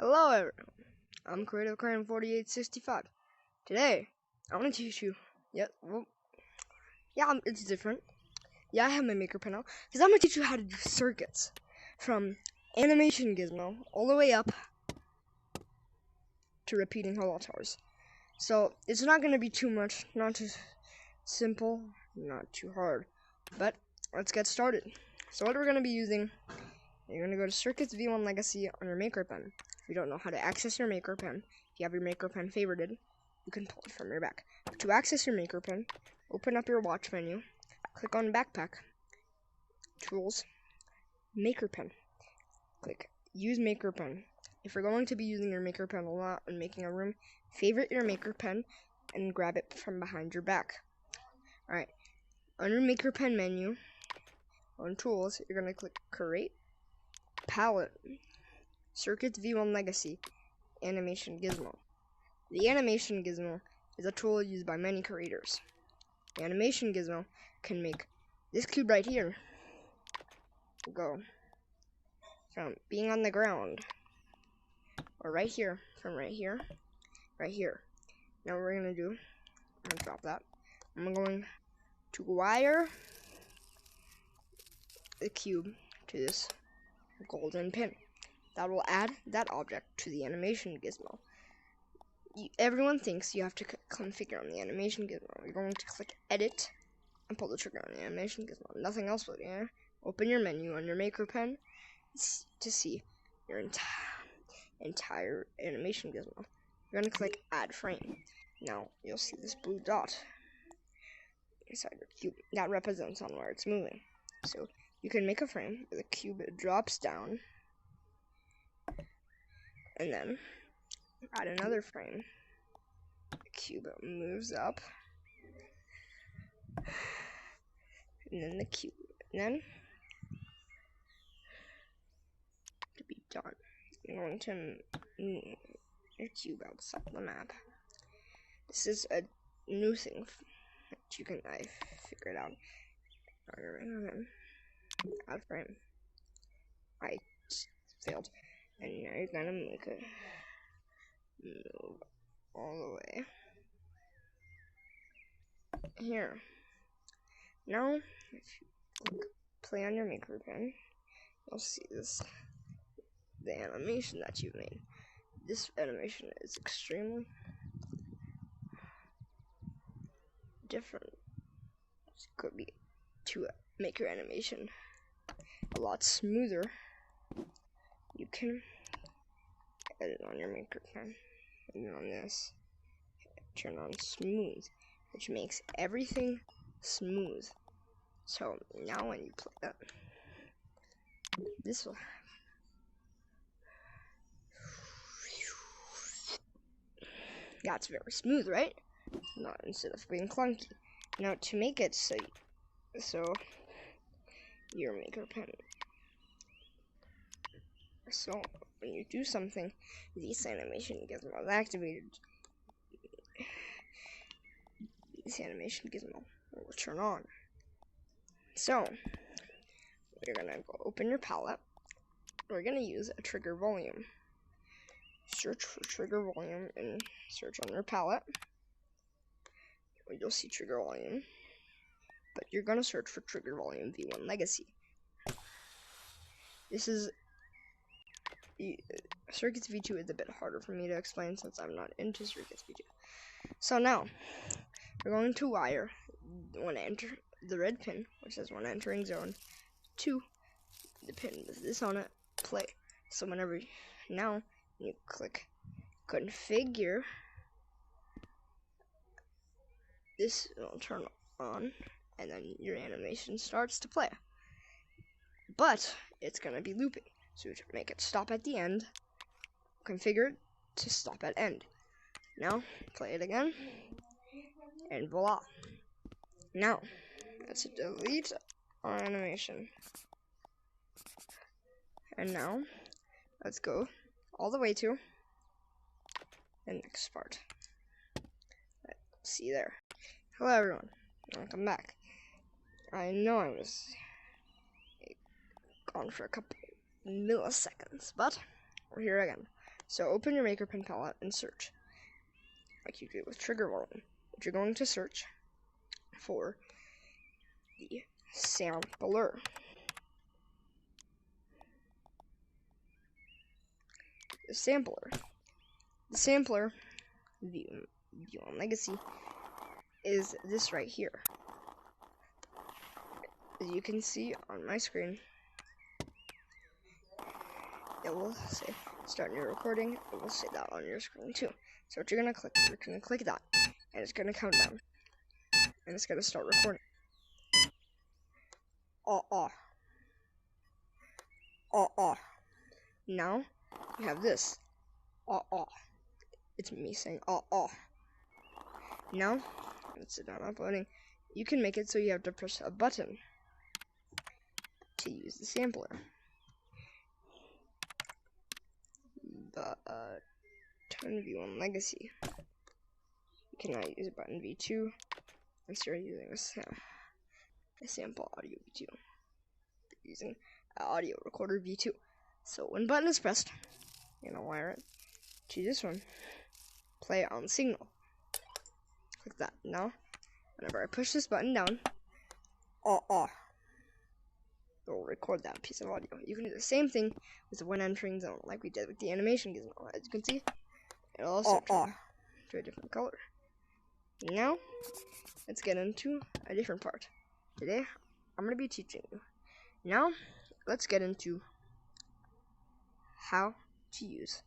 Hello everyone, I'm Creative Crane 4865. Today, I want to teach you, it's different. I have my maker pen out, because I'm going to teach you how to do circuits, from Animation Gizmo, all the way up to repeating hollow towers. So, it's not going to be too much, not too simple, not too hard, but let's get started. So what we're going to be using, you're going to go to Circuits V1 Legacy on your maker pen. If you don't know how to access your maker pen, if you have your maker pen favorited, you can pull it from your back. To access your maker pen, open up your watch menu, click on Backpack, Tools, Maker Pen. Click Use Maker Pen. If you're going to be using your maker pen a lot and making a room, favorite your maker pen and grab it from behind your back. Alright, on your maker pen menu, on Tools, you're going to click Create, Palette, Circuits V1 Legacy, Animation Gizmo. The Animation Gizmo is a tool used by many creators. The Animation Gizmo can make this cube right here go from being on the ground, or right here, from right here. Now what we're going to do, I'm going to drop that. I'm going to wire the cube to this golden pin. That will add that object to the Animation Gizmo. Everyone thinks you have to configure on the Animation Gizmo. You're going to click Edit and pull the trigger on the Animation Gizmo. Nothing else will do. Open your menu on your maker pen to see your entire Animation Gizmo. You're going to click Add Frame. Now you'll see this blue dot inside your cube. That represents on where it's moving. So you can make a frame where the cube drops down, and then add another frame. The cube moves up, and then the cube. And then, to be done, I'm going to move your cube outside the map. This is a new thing that you can, I figured out. Add frame. I failed. And now you're gonna make it move all the way here. Now, if you play on your maker pen, you'll see the animation that you've made. This animation is extremely different. It could be to make your animation a lot smoother. You can edit on your maker pen, and on this, turn on smooth, which makes everything smooth. So now when you play that, this will that's very smooth, right? Not instead of being clunky. Now to make it so your maker pen. So when you do something, this Animation Gizmo is activated. This Animation Gizmo will turn on. So we're gonna go open your palette. We're gonna use a trigger volume. Search for trigger volume and search on your palette. You'll see trigger volume, but you're gonna search for trigger volume V1 Legacy. This is Circuits V2 is a bit harder for me to explain since I'm not into Circuits V2. So now we're going to wire the red pin, which says when entering zone, to the pin with this on it, play. So whenever now you click configure, this will turn on, and then your animation starts to play. But it's gonna be looping. So to make it stop at the end, configure it to stop at end. Now, play it again, and voila. Now, let's delete our animation. And now, let's go all the way to the next part. Let's see there. Hello everyone, welcome back. I know I was gone for a couple milliseconds, but we're here again. So open your Maker Pen palette and search, like you did with Trigger Warning. But you're going to search for the sampler. The sampler view on Legacy is this right here. As you can see on my screen, it will say start new recording. It will say that on your screen too. So what you're gonna click that, and it's gonna count down, and it's gonna start recording. Now you have this. It's me saying Now it's done uploading. You can make it so you have to press a button to use the sampler. The tone view on Legacy, you cannot use button V2 unless you're using a sample audio V2. Using an audio recorder V2. So when button is pressed, you're gonna wire it to this one. Play on signal. Click that. Now, whenever I push this button down, it will record that piece of audio. You can do the same thing with when entering zone, like we did with the animation gizmo. As you can see, it'll also turn to a different color. Now, let's get into a different part. Today, I'm going to be teaching you. Now, let's get into how to use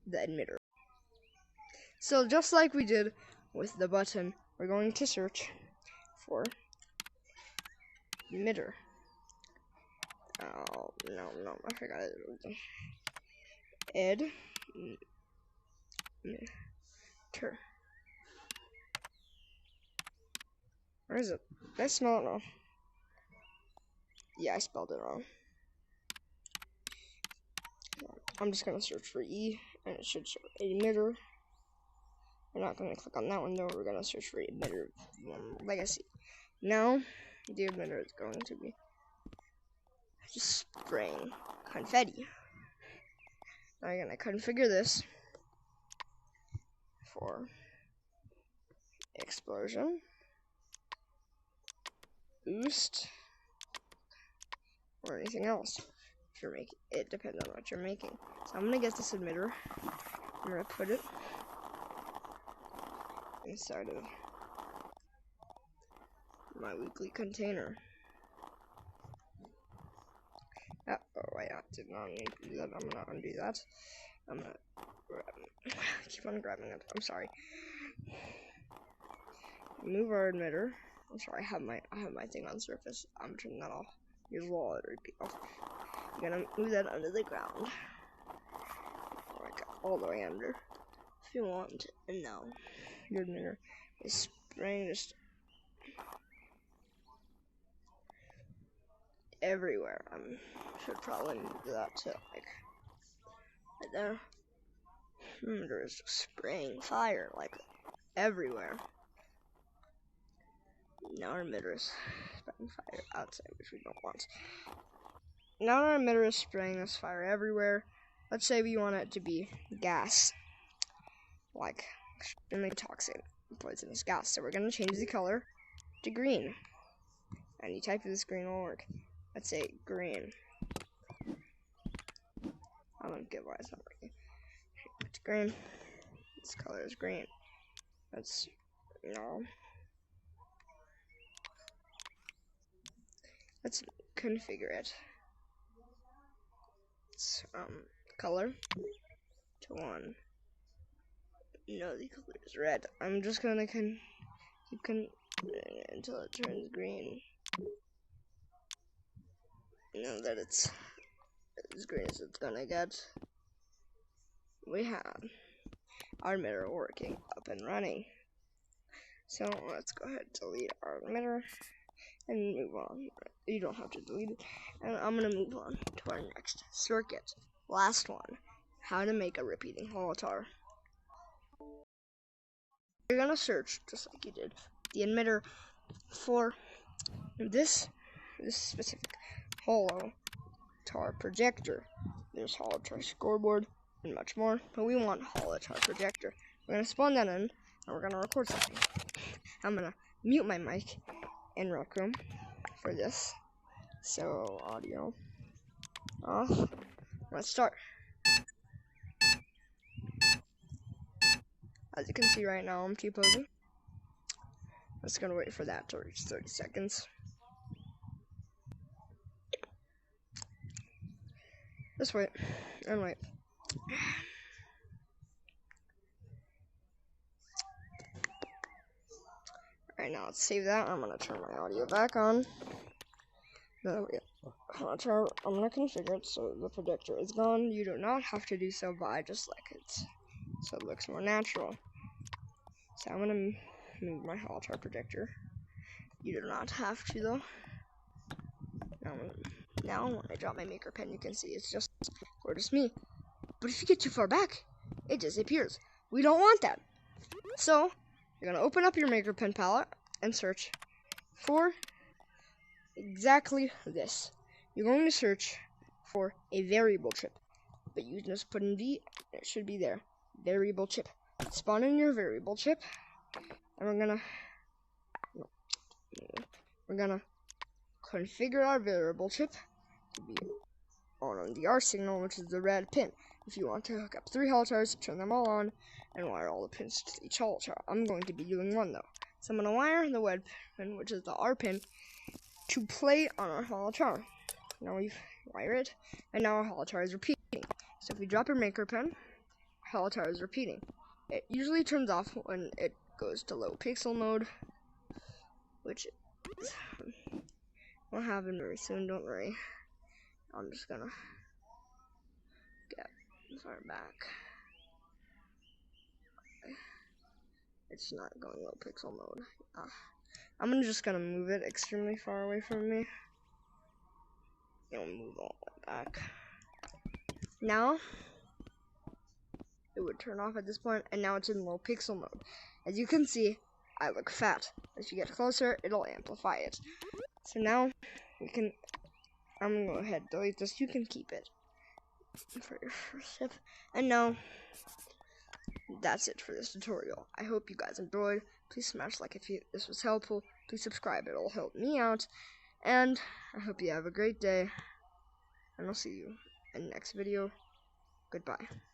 the emitter. So, just like we did with the button, we're going to search for emitter. Oh, no, I forgot it. Emitter. Where is it? Did I smell it wrong? Yeah, I spelled it wrong. I'm just gonna search for E, and it should show emitter. We're not gonna click on that one though. We're gonna search for emitter Legacy. Now, the emitter is going to be just spraying confetti. Now you're gonna configure this for explosion, boost, or anything else. If you're making it, depends on what you're making. So I'm gonna get this emitter. I'm gonna put it inside of my weekly container. Oh wait, I did not need to do that. I'm not gonna do that. I'm gonna keep on grabbing it. I'm sorry. Move our emitter. I'm sorry. I have my thing on surface. I'm turning that off. Here's wall it repeat off. You're gonna move that under the ground, like all the way under, if you want. And now your emitter is spraying just everywhere. Should probably move that to like right there. Emitter is spraying fire like everywhere. Now our emitter is spraying fire outside, which we don't want. Now our emitter is spraying this fire everywhere. Let's say we want it to be gas, like extremely toxic, poisonous gas. So we're gonna change the color to green. Any type of this green will work. Let's say green. I don't get why it's not working. It's green. This color is green. Let's let's configure it. It's color to 1. No, the color is red. I'm just gonna keep until it turns green. Now that it's as green as it's gonna get, we have our emitter working up and running. So let's go ahead and delete our emitter and move on. You don't have to delete it. And I'm gonna move on to our next circuit. Last one, how to make a repeating holotar. You're gonna search, just like you did, the emitter for this specific holotar. Holotar projector. There's Holotar scoreboard and much more, but we want Holotar projector. We're gonna spawn that in, and we're gonna record something. I'm gonna mute my mic in Rec Room for this. So audio off. Let's start. As you can see right now, I'm T-posing. I'm just gonna wait for that to reach 30 seconds. Just wait and wait. Alright, now let's save that. I'm gonna turn my audio back on. I'm gonna configure it so the projector is gone. You do not have to do so, but I just like it so it looks more natural. So I'm gonna move my Holotar projector. You do not have to though. Now when I drop my maker pen, you can see it's just me. But if you get too far back, it disappears. We don't want that. So you're gonna open up your maker pen palette and search for exactly this. You're going to search for a variable chip, but you just put in V, and it should be there. Variable chip. Spawn in your variable chip, and we're gonna configure our variable chip to be on the R signal, which is the red pin. If you want to hook up 3 Holotars, turn them all on, and wire all the pins to each Holotar. I'm going to be doing 1 though. So I'm going to wire the red pin, which is the R pin, to play on our Holotar. Now we wire it, and now our Holotar is repeating. So if we drop your maker pen, Holotar is repeating. It usually turns off when it goes to low pixel mode, which will happen very soon, don't worry. I'm just gonna get far back. It's not going low pixel mode. I'm just gonna move it extremely far away from me. It'll move all the way back. Now, it would turn off at this point, and now it's in low pixel mode. As you can see, I look fat. If you get closer, it'll amplify it. So now, I'm gonna go ahead and delete this. You can keep it for your first step. And now, that's it for this tutorial. I hope you guys enjoyed. Please smash like if this was helpful. Please subscribe, it'll help me out. And I hope you have a great day. And I'll see you in the next video. Goodbye.